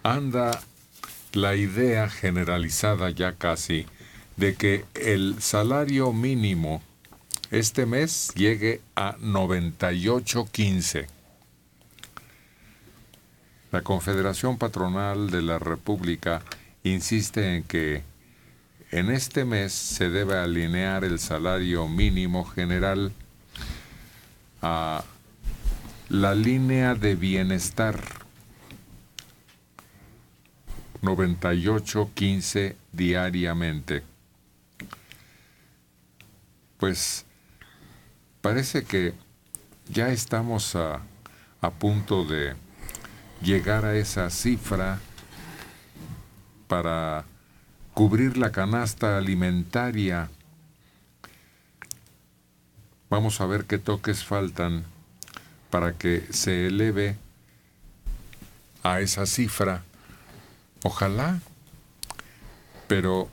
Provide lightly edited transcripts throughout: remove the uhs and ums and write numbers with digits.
anda la idea generalizada ya casi de que el salario mínimo este mes llegue a 98.15. La Confederación Patronal de la República insiste en que en este mes se debe alinear el salario mínimo general a la línea de bienestar 98.15 diariamente. Pues parece que ya estamos a punto de llegar a esa cifra para cubrir la canasta alimentaria. Vamos a ver qué toques faltan para que se eleve a esa cifra. Ojalá, pero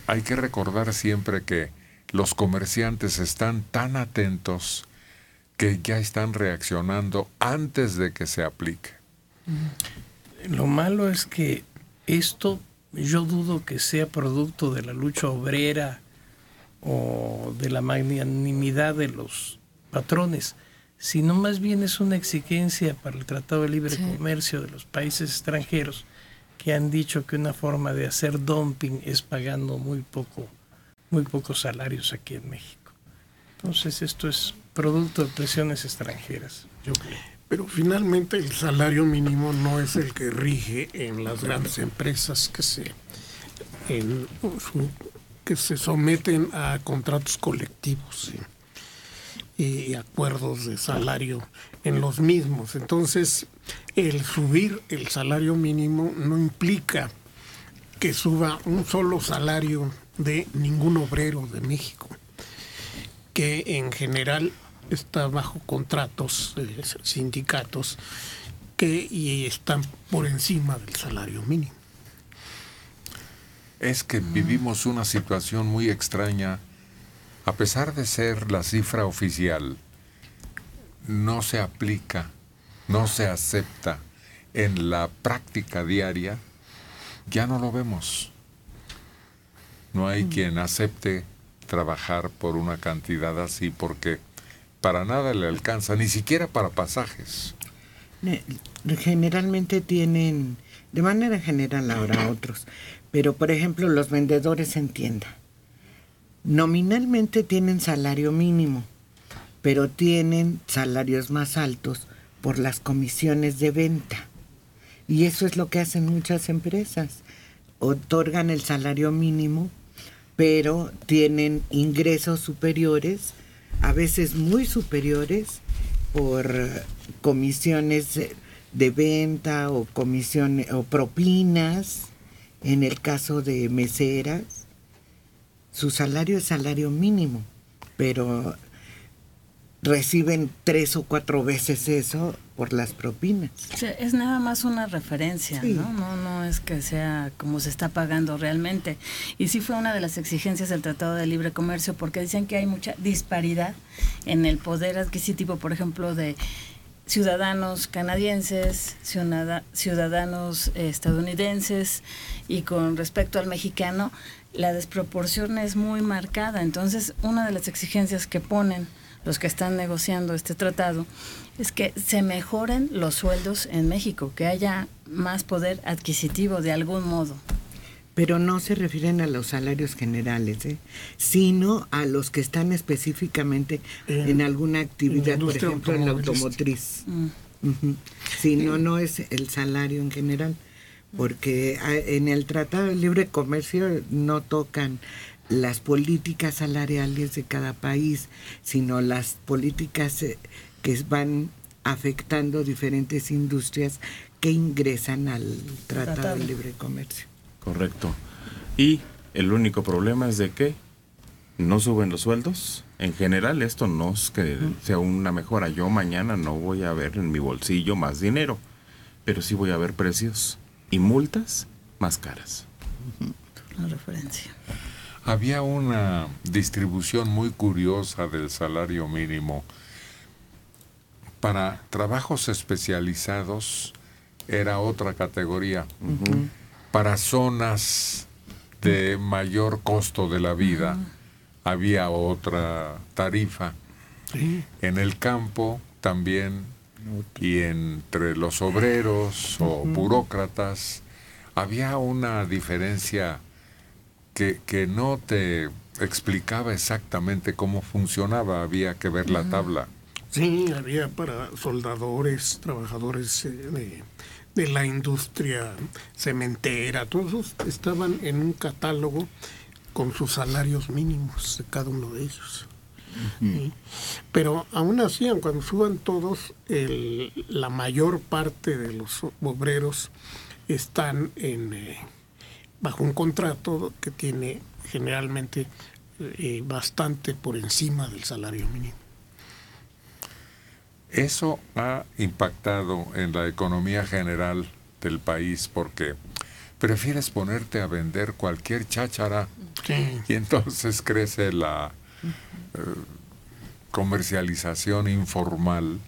hay que recordar siempre que los comerciantes están tan atentos que ya están reaccionando antes de que se aplique. Lo malo es que esto yo dudo que sea producto de la lucha obrera o de la magnanimidad de los patrones, sino más bien es una exigencia para el Tratado de Libre Comercio de los países extranjeros que han dicho que una forma de hacer dumping es pagando muy pocos salarios aquí en México. Entonces esto es producto de presiones extranjeras, yo creo. Pero finalmente el salario mínimo no es el que rige en las grandes empresas que se someten a contratos colectivos y acuerdos de salario en los mismos. Entonces, el subir el salario mínimo no implica que suba un solo salario de ningún obrero de México, que en general está bajo contratos de sindicatos y están por encima del salario mínimo. Es que vivimos una situación muy extraña. A pesar de ser la cifra oficial, no se aplica, no se acepta en la práctica diaria. Ya no lo vemos. No hay quien acepte trabajar por una cantidad así porque para nada le alcanza, ni siquiera para pasajes. Generalmente tienen, de manera general ahora otros, pero por ejemplo los vendedores en tienda, nominalmente tienen salario mínimo, pero tienen salarios más altos por las comisiones de venta. Y eso es lo que hacen muchas empresas. Otorgan el salario mínimo, pero tienen ingresos superiores, a veces muy superiores, por comisiones de venta o comisiones o propinas. En el caso de meseras, su salario es salario mínimo, pero reciben 3 o 4 veces eso por las propinas. O sea, es nada más una referencia, sí. No es que sea como se está pagando realmente. Y sí fue una de las exigencias del Tratado de Libre Comercio, porque dicen que hay mucha disparidad en el poder adquisitivo, por ejemplo, de ciudadanos canadienses, ciudadanos estadounidenses, y con respecto al mexicano, la desproporción es muy marcada. Entonces, una de las exigencias que ponen los que están negociando este tratado es que se mejoren los sueldos en México, que haya más poder adquisitivo de algún modo. Pero no se refieren a los salarios generales, sino a los que están específicamente en alguna actividad, por ejemplo en la automotriz. Si no es el salario en general, porque en el Tratado de Libre Comercio no tocan las políticas salariales de cada país, sino las políticas que van afectando diferentes industrias que ingresan al Tratado de Libre Comercio. Correcto. Y el único problema es de que no suben los sueldos. En general esto no es que sea una mejora. Yo mañana no voy a ver en mi bolsillo más dinero, pero sí voy a ver precios y multas más caras. Una referencia. Había una distribución muy curiosa del salario mínimo. Para trabajos especializados era otra categoría. Para zonas de mayor costo de la vida había otra tarifa. En el campo también, y entre los obreros o burócratas había una diferencia que no te explicaba exactamente cómo funcionaba, había que ver la tabla. Sí, había para soldadores, trabajadores de la industria cementera, todos estaban en un catálogo con sus salarios mínimos de cada uno de ellos. ¿Sí? Pero aún así, cuando suban todos, la mayor parte de los obreros están bajo un contrato que tiene generalmente bastante por encima del salario mínimo. Eso ha impactado en la economía general del país porque prefieres ponerte a vender cualquier cháchara y entonces crece la comercialización informal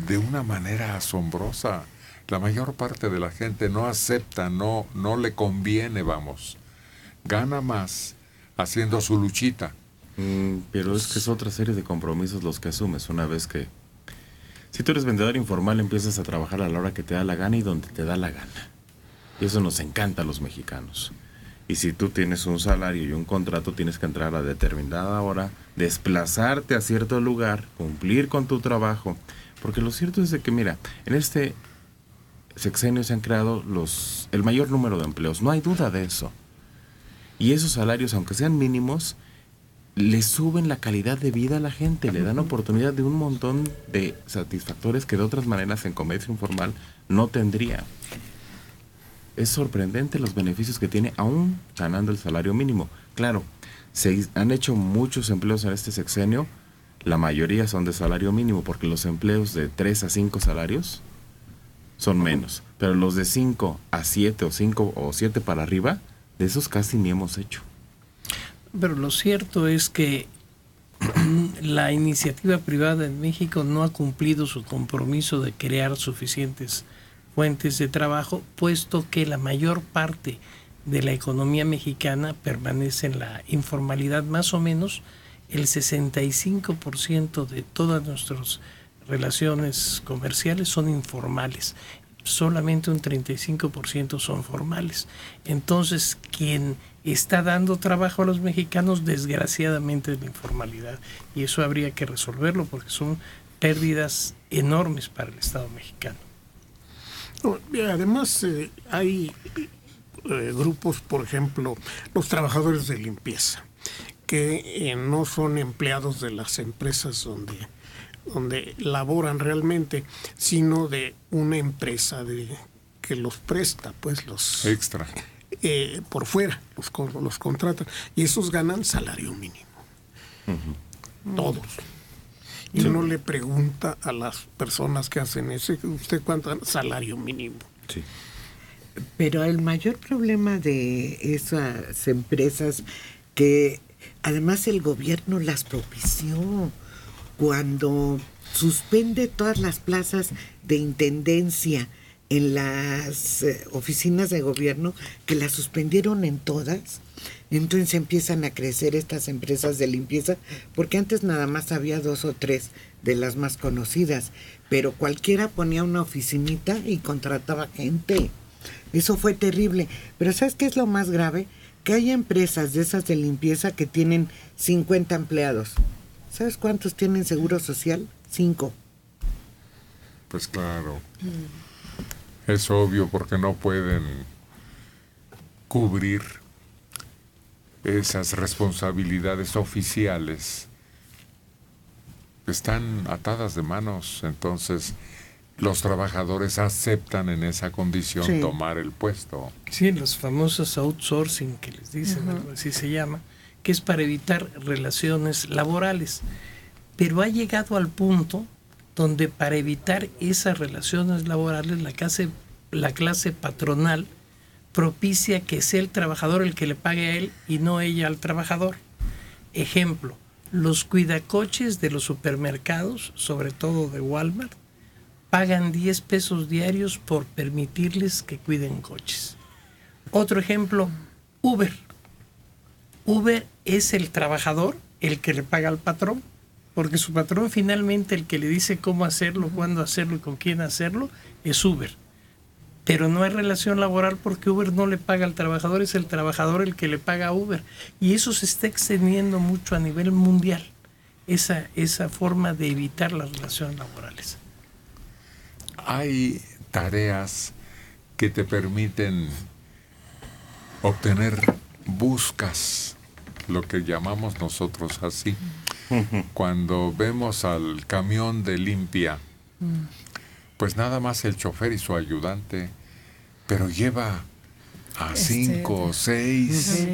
de una manera asombrosa. La mayor parte de la gente no acepta, no le conviene, vamos. Gana más haciendo su luchita. Pero es que es otra serie de compromisos los que asumes una vez que... Si tú eres vendedor informal, empiezas a trabajar a la hora que te da la gana y donde te da la gana. Y eso nos encanta a los mexicanos. Y si tú tienes un salario y un contrato, tienes que entrar a determinada hora, desplazarte a cierto lugar, cumplir con tu trabajo. Porque lo cierto es de que, mira, en este sexenio se han creado el mayor número de empleos. No hay duda de eso. Y esos salarios, aunque sean mínimos, le suben la calidad de vida a la gente, le dan oportunidad de un montón de satisfactores que de otras maneras en comercio informal no tendría. Es sorprendente los beneficios que tiene aún ganando el salario mínimo. Claro, se han hecho muchos empleos en este sexenio, la mayoría son de salario mínimo, porque los empleos de 3 a 5 salarios son menos, pero los de 5 a 7 o 5 o 7 para arriba, de esos casi ni hemos hecho. Pero lo cierto es que la iniciativa privada en México no ha cumplido su compromiso de crear suficientes fuentes de trabajo, puesto que la mayor parte de la economía mexicana permanece en la informalidad. Más o menos el 65% de todas nuestras relaciones comerciales son informales. Solamente un 35% son formales. Entonces, quien está dando trabajo a los mexicanos, desgraciadamente, es la informalidad. Y eso habría que resolverlo porque son pérdidas enormes para el Estado mexicano. Además, hay grupos, por ejemplo, los trabajadores de limpieza, que no son empleados de las empresas donde laboran realmente, sino de una empresa que los presta, pues los extra por fuera, los contratan, y esos ganan salario mínimo. Todos. Y uno le pregunta a las personas que hacen eso, ¿usted cuánto gana? Salario mínimo. Sí. Pero el mayor problema de esas empresas, que además el gobierno las propició, cuando suspende todas las plazas de intendencia en las oficinas de gobierno, que las suspendieron en todas, entonces empiezan a crecer estas empresas de limpieza, porque antes nada más había 2 o 3 de las más conocidas, pero cualquiera ponía una oficinita y contrataba gente. Eso fue terrible. Pero ¿sabes qué es lo más grave? Que hay empresas de esas de limpieza que tienen 50 empleados. ¿Sabes cuántos tienen seguro social? 5. Pues claro. Es obvio, porque no pueden cubrir esas responsabilidades oficiales. Están atadas de manos, entonces los trabajadores aceptan en esa condición tomar el puesto. Sí, los famosos outsourcing que les dicen, algo así se llama, que es para evitar relaciones laborales. Pero ha llegado al punto donde para evitar esas relaciones laborales la clase patronal propicia que sea el trabajador el que le pague a él y no ella al trabajador. Ejemplo, los cuidacoches de los supermercados, sobre todo de Walmart, pagan 10 pesos diarios por permitirles que cuiden coches. Otro ejemplo, Uber. Uber es el trabajador el que le paga al patrón, porque su patrón finalmente el que le dice cómo hacerlo, cuándo hacerlo y con quién hacerlo es Uber. Pero no hay relación laboral porque Uber no le paga al trabajador, es el trabajador el que le paga a Uber. Y eso se está extendiendo mucho a nivel mundial, esa forma de evitar las relaciones laborales. Hay tareas que te permiten obtener buscas, lo que llamamos nosotros así. Cuando vemos al camión de limpia, pues nada más el chofer y su ayudante, pero lleva a 5 o 6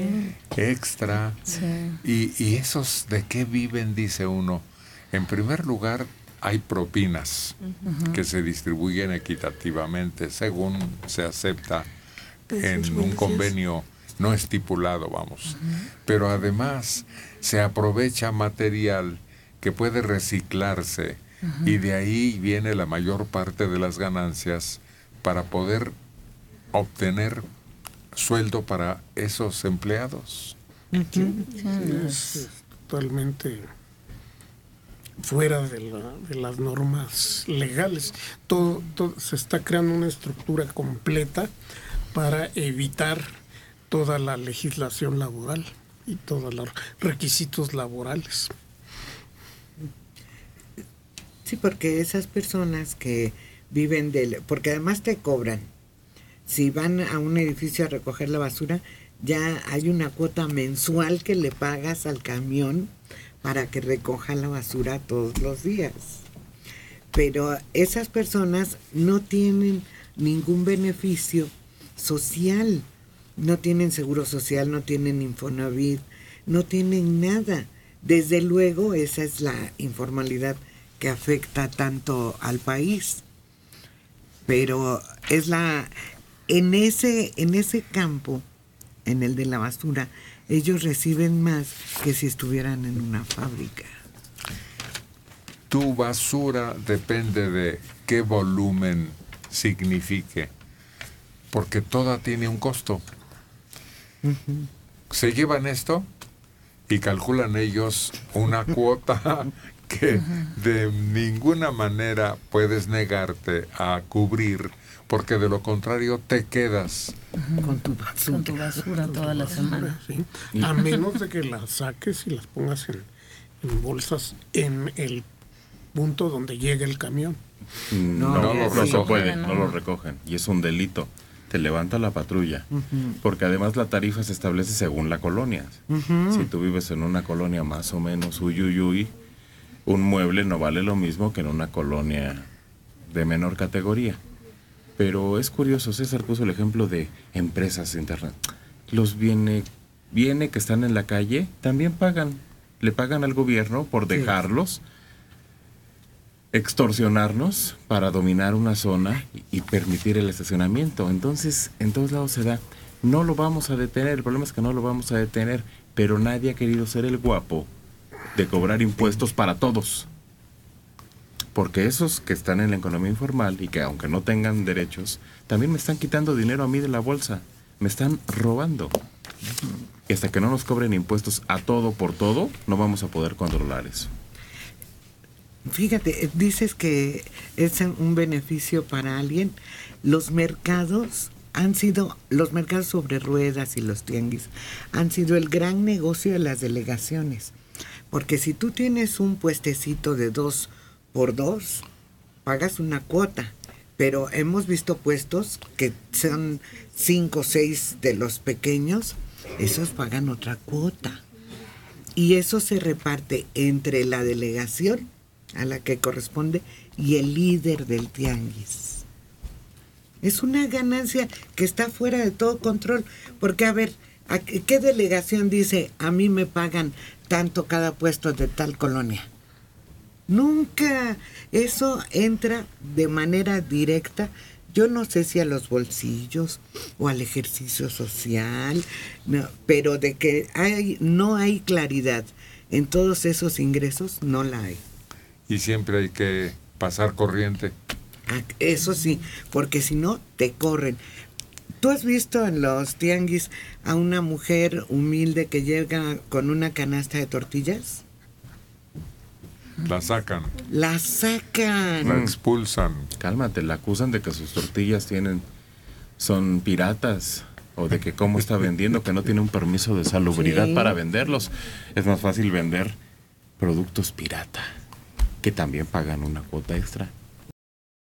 extra. Sí. Y esos de qué viven, dice uno. En primer lugar, hay propinas que se distribuyen equitativamente según se acepta en un convenio no estipulado, vamos. Pero además se aprovecha material que puede reciclarse y de ahí viene la mayor parte de las ganancias para poder obtener sueldo para esos empleados. Sí, es totalmente fuera de las normas legales. Todo se está creando una estructura completa para evitar toda la legislación laboral y todos los requisitos laborales. Sí, porque esas personas que viven porque además te cobran. Si van a un edificio a recoger la basura, ya hay una cuota mensual que le pagas al camión para que recoja la basura todos los días. Pero esas personas no tienen ningún beneficio social, no tienen seguro social, no tienen Infonavit, no tienen nada. Desde luego, esa es la informalidad que afecta tanto al país. Pero es en ese campo, en el de la basura, ellos reciben más que si estuvieran en una fábrica. Tu basura depende de qué volumen signifique, porque toda tiene un costo. Se llevan esto y calculan ellos una cuota que de ninguna manera puedes negarte a cubrir, porque de lo contrario te quedas con tu basura toda la semana. Sí. A menos de que las saques y las pongas en bolsas en el punto donde llega el camión. No se puede, no lo recogen y es un delito. Te levanta la patrulla, porque además la tarifa se establece según la colonia. Si tú vives en una colonia más o menos uyuyuy, un mueble no vale lo mismo que en una colonia de menor categoría. Pero es curioso, César puso el ejemplo de empresas de internet. Los viene que están en la calle, también le pagan al gobierno por dejarlos extorsionarnos para dominar una zona y permitir el estacionamiento. Entonces, en todos lados se da. No lo vamos a detener, el problema es que no lo vamos a detener, pero nadie ha querido ser el guapo de cobrar impuestos para todos. Porque esos que están en la economía informal y que aunque no tengan derechos, también me están quitando dinero a mí de la bolsa, me están robando. Y hasta que no nos cobren impuestos a todo por todo, no vamos a poder controlar eso. Fíjate, dices que es un beneficio para alguien. Los mercados sobre ruedas y los tianguis han sido el gran negocio de las delegaciones. Porque si tú tienes un puestecito de 2x2, pagas una cuota. Pero hemos visto puestos que son 5 o 6 de los pequeños, esos pagan otra cuota. Y eso se reparte entre la delegación a la que corresponde y el líder del tianguis. Es una ganancia que está fuera de todo control, porque a ver, ¿qué delegación dice a mí me pagan tanto cada puesto de tal colonia? Nunca. Eso entra de manera directa, yo no sé si a los bolsillos o al ejercicio social, no, pero de que no hay claridad en todos esos ingresos, no la hay. Y siempre hay que pasar corriente. Eso sí, porque si no, te corren. ¿Tú has visto en los tianguis a una mujer humilde que llega con una canasta de tortillas? La sacan, La sacan. la expulsan. Cálmate, la acusan de que sus tortillas son piratas, o de que cómo está vendiendo, que no tiene un permiso de salubridad Sí. para venderlos. Es más fácil vender productos pirata, que también pagan una cuota extra.